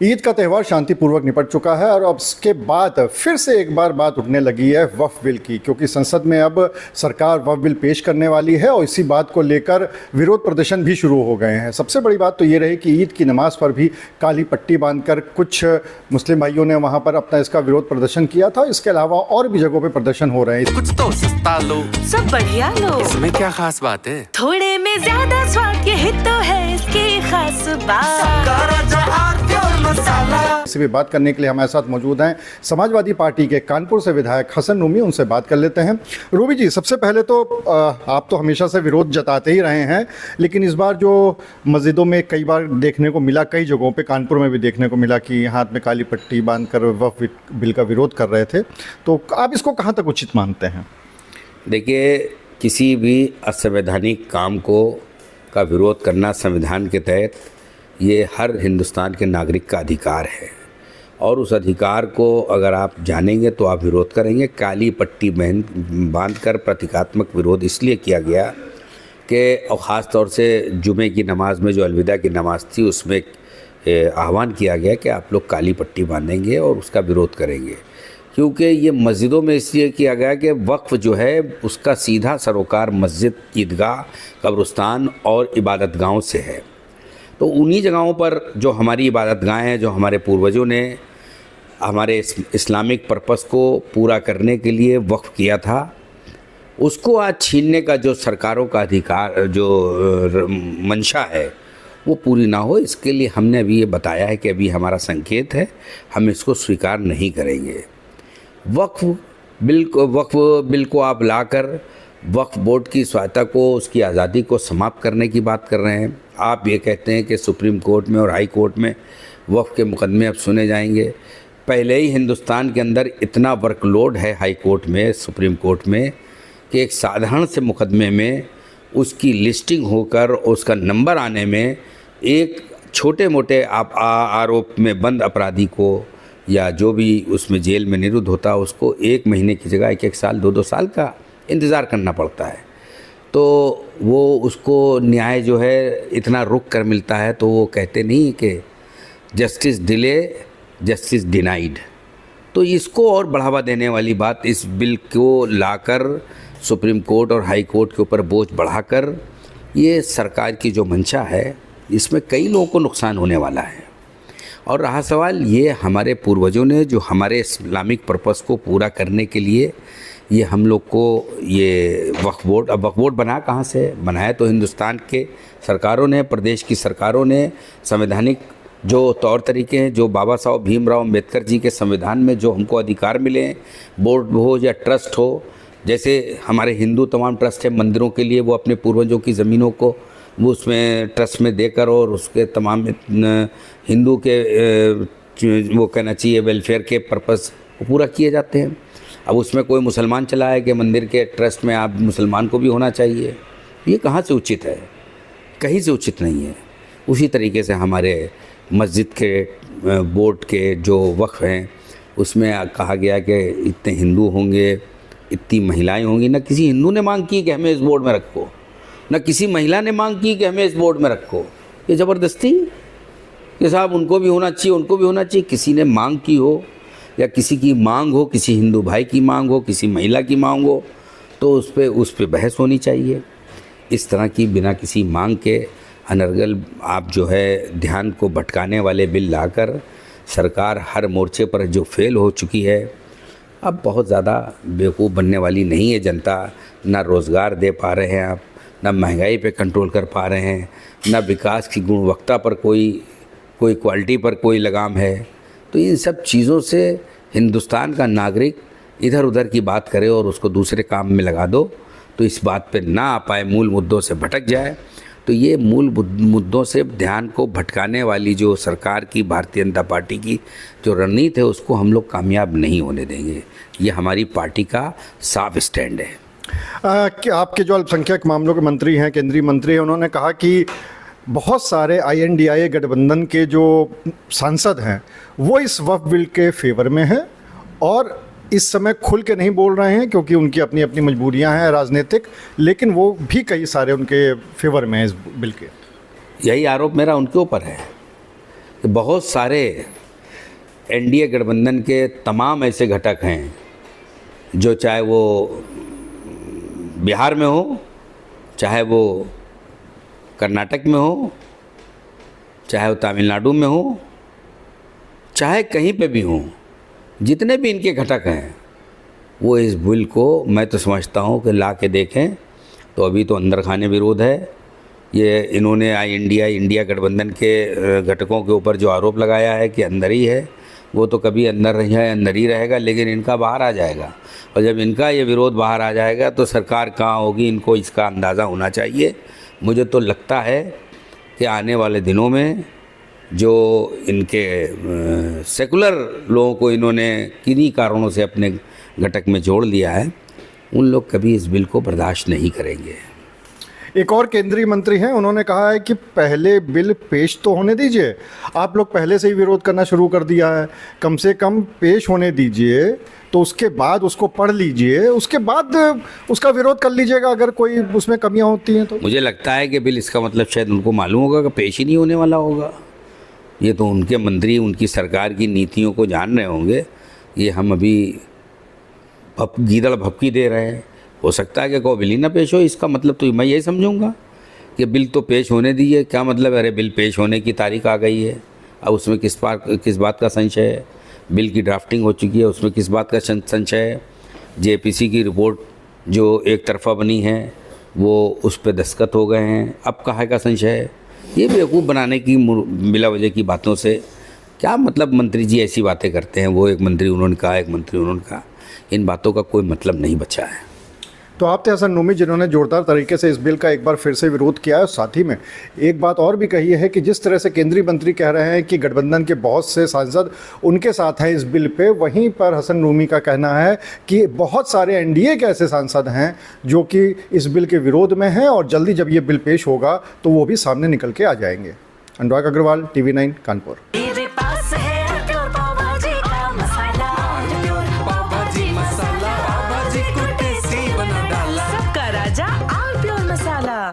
ईद का त्यौहार शांतिपूर्वक निपट चुका है और अब इसके बाद फिर से एक बार बात उठने लगी है वक्फ बिल की, क्योंकि संसद में अब सरकार वक्फ बिल पेश करने वाली है और इसी बात को लेकर विरोध प्रदर्शन भी शुरू हो गए हैं। सबसे बड़ी बात तो ये रही कि ईद की नमाज पर भी काली पट्टी बांधकर कुछ मुस्लिम भाइयों ने वहाँ पर अपना इसका विरोध प्रदर्शन किया था। इसके अलावा और भी जगहों पर प्रदर्शन हो रहे हैं। कुछ तो सस्ता लो, सब बढ़िया लो, इसमें क्या खास बात है? थोड़े में ज्यादा स्वाद, यही तो है इसकी खास बात। इसी भी बात करने के लिए हमारे साथ मौजूद हैं समाजवादी पार्टी के कानपुर से विधायक हसन रूमी। उनसे बात कर लेते हैं। रूमी जी, सबसे पहले तो आप तो हमेशा से विरोध जताते ही रहे हैं, लेकिन इस बार जो मस्जिदों में कई बार देखने को मिला, कई जगहों पे कानपुर में भी देखने को मिला कि हाथ में काली पट्टी बांधकर वक्फ बिल का विरोध कर रहे थे, तो आप इसको कहाँ तक उचित मानते हैं? देखिए, किसी भी असंवैधानिक काम का विरोध करना संविधान के तहत ये हर हिंदुस्तान के नागरिक का अधिकार है और उस अधिकार को अगर आप जानेंगे तो आप विरोध करेंगे। काली पट्टी बांधकर प्रतीकात्मक विरोध इसलिए किया गया कि और ख़ास तौर से जुमे की नमाज में जो अलविदा की नमाज़ थी उसमें आह्वान किया गया कि आप लोग काली पट्टी बांधेंगे और उसका विरोध करेंगे, क्योंकि ये मस्जिदों में इसलिए किया गया कि वक्फ जो है उसका सीधा सरोकार मस्जिद, ईदगाह, कब्रिस्तान और इबादतगाहों से है। तो उन्हीं जगहों पर जो हमारी इबादतगाहें हैं, जो हमारे पूर्वजों ने हमारे इस्लामिक पर्पस को पूरा करने के लिए वक्फ किया था, उसको आज छीनने का जो सरकारों का अधिकार, जो मंशा है, वो पूरी ना हो, इसके लिए हमने अभी ये बताया है कि अभी हमारा संकेत है, हम इसको स्वीकार नहीं करेंगे। वक्फ बिल को आप लाकर वक्फ बोर्ड की स्वायत्तता को, उसकी आज़ादी को समाप्त करने की बात कर रहे हैं। आप ये कहते हैं कि सुप्रीम कोर्ट में और हाई कोर्ट में वक्फ के मुकदमे अब सुने जाएंगे। पहले ही हिंदुस्तान के अंदर इतना वर्कलोड है हाई कोर्ट में, सुप्रीम कोर्ट में, कि एक साधारण से मुकदमे में उसकी लिस्टिंग होकर उसका नंबर आने में एक छोटे मोटे आरोप में बंद अपराधी को या जो भी उसमें जेल में निरुद्ध होता, उसको 1 महीने की जगह 1-1 साल, 2-2 साल का इंतज़ार करना पड़ता है। तो वो उसको न्याय जो है इतना रुक कर मिलता है, तो वो कहते नहीं कि जस्टिस डिले जस्टिस डिनाइड। तो इसको और बढ़ावा देने वाली बात, इस बिल को लाकर सुप्रीम कोर्ट और हाई कोर्ट के ऊपर बोझ बढ़ाकर, ये सरकार की जो मंशा है, इसमें कई लोगों को नुकसान होने वाला है। और रहा सवाल, ये हमारे पूर्वजों ने जो हमारे इस्लामिक पर्पस को पूरा करने के लिए ये हम लोग को ये वक्फ बोर्ड, अब वक्फ बोर्ड बना कहाँ से? बनाया तो हिंदुस्तान के सरकारों ने, प्रदेश की सरकारों ने। संवैधानिक जो तौर तरीके हैं, जो बाबा साहब भीमराव अम्बेडकर जी के संविधान में जो हमको अधिकार मिले हैं, बोर्ड हो या ट्रस्ट हो, जैसे हमारे हिंदू तमाम ट्रस्ट है मंदिरों के लिए, वो अपने पूर्वजों की ज़मीनों को वो उसमें ट्रस्ट में देकर और उसके तमाम हिंदू के वो कहना चाहिए वेलफेयर के पर्पस को पूरा किए जाते हैं। अब उसमें कोई मुसलमान चला है कि मंदिर के ट्रस्ट में आप मुसलमान को भी होना चाहिए, ये कहाँ से उचित है? कहीं से उचित नहीं है। उसी तरीके से हमारे मस्जिद के बोर्ड के जो वक्फ हैं, उसमें कहा गया कि इतने हिंदू होंगे, इतनी महिलाएं होंगी। ना किसी हिंदू ने मांग की कि हमें इस बोर्ड में रखो, ना किसी महिला ने मांग की कि हमें इस बोर्ड में रखो। ये ज़बरदस्ती कि साहब उनको भी होना चाहिए, उनको भी होना चाहिए। किसी ने मांग की हो या किसी की मांग हो, किसी हिंदू भाई की मांग हो, किसी महिला की मांग हो, तो उस पे बहस होनी चाहिए। इस तरह की बिना किसी मांग के अनर्गल आप जो है ध्यान को भटकाने वाले बिल लाकर, सरकार हर मोर्चे पर जो फेल हो चुकी है, अब बहुत ज़्यादा बेवकूफ़ बनने वाली नहीं है जनता। ना रोज़गार दे पा रहे हैं आप, ना महंगाई पे कंट्रोल कर पा रहे हैं, ना विकास की गुणवत्ता पर कोई क्वालिटी पर कोई लगाम है। तो इन सब चीज़ों से हिंदुस्तान का नागरिक इधर उधर की बात करे और उसको दूसरे काम में लगा दो, तो इस बात पे ना आ पाए, मूल मुद्दों से भटक जाए। तो ये मूल मुद्दों से ध्यान को भटकाने वाली जो सरकार की, भारतीय जनता पार्टी की जो रणनीति है, उसको हम लोग कामयाब नहीं होने देंगे। ये हमारी पार्टी का साफ स्टैंड है। आपके जो अल्पसंख्यक मामलों के मंत्री हैं, केंद्रीय मंत्री हैं, उन्होंने कहा कि बहुत सारे INDIA गठबंधन के जो सांसद हैं वो इस वक्फ बिल के फेवर में हैं और इस समय खुल के नहीं बोल रहे हैं क्योंकि उनकी अपनी अपनी मजबूरियां हैं राजनीतिक, लेकिन वो भी कई सारे उनके फेवर में हैं इस बिल के। यही आरोप मेरा उनके ऊपर है कि बहुत सारे एनडीए गठबंधन के तमाम ऐसे घटक हैं जो चाहे वो बिहार में हो, चाहे वो कर्नाटक में हो, चाहे वो तमिलनाडु में हो, चाहे कहीं पे भी हो, जितने भी इनके घटक हैं वो इस बिल को मैं तो समझता हूँ कि ला के देखें तो अभी तो अंदर खाने विरोध है। ये इन्होंने इंडिया गठबंधन के घटकों के ऊपर जो आरोप लगाया है कि अंदर ही है, वो तो कभी अंदर नहीं है, अंदर ही रहेगा, लेकिन इनका बाहर आ जाएगा। और जब इनका ये विरोध बाहर आ जाएगा तो सरकार कहाँ होगी, इनको इसका अंदाज़ा होना चाहिए। मुझे तो लगता है कि आने वाले दिनों में जो इनके सेकुलर लोगों को इन्होंने किन्हीं कारणों से अपने घटक में जोड़ लिया है, उन लोग कभी इस बिल को बर्दाश्त नहीं करेंगे। एक और केंद्रीय मंत्री हैं, उन्होंने कहा है कि पहले बिल पेश तो होने दीजिए। आप लोग पहले से ही विरोध करना शुरू कर दिया है, कम से कम पेश होने दीजिए, तो उसके बाद उसको पढ़ लीजिए, उसके बाद उसका विरोध कर लीजिएगा अगर कोई उसमें कमियां होती हैं तो। मुझे लगता है कि बिल इसका मतलब शायद उनको मालूम होगा कि पेश ही नहीं होने वाला होगा। ये तो उनके मंत्री उनकी सरकार की नीतियों को जान रहे होंगे। ये हम अभी गीदड़ भपकी दे रहे हैं। हो सकता है कि कोई बिल ही ना पेश हो, इसका मतलब तो मैं यही समझूंगा कि बिल तो पेश होने दीजिए। क्या मतलब, अरे बिल पेश होने की तारीख आ गई है, अब उसमें किस बात का संशय है? बिल की ड्राफ्टिंग हो चुकी है, उसमें किस बात का संशय है? जेपीसी की रिपोर्ट जो एक तरफा बनी है वो उस पर दस्तखत हो गए हैं, अब कहाँ का संशय है? ये बेवकूफ़ बनाने की बिला वजह की बातों से क्या मतलब? मंत्री जी ऐसी बातें करते हैं, वो एक मंत्री उन्होंने कहा, एक मंत्री उन्होंने कहा, इन बातों का कोई मतलब नहीं बचा है। तो आप थे हसन नूमी, जिन्होंने जोरदार तरीके से इस बिल का एक बार फिर से विरोध किया है। साथ ही में एक बात और भी कही है कि जिस तरह से केंद्रीय मंत्री कह रहे हैं कि गठबंधन के बहुत से सांसद उनके साथ हैं इस बिल पे, वहीं पर हसन नूमी का कहना है कि बहुत सारे एनडीए के ऐसे सांसद हैं जो कि इस बिल के विरोध में हैं और जल्दी जब ये बिल पेश होगा तो वो भी सामने निकल के आ जाएंगे। अनुराग अग्रवाल, TV9 कानपुर।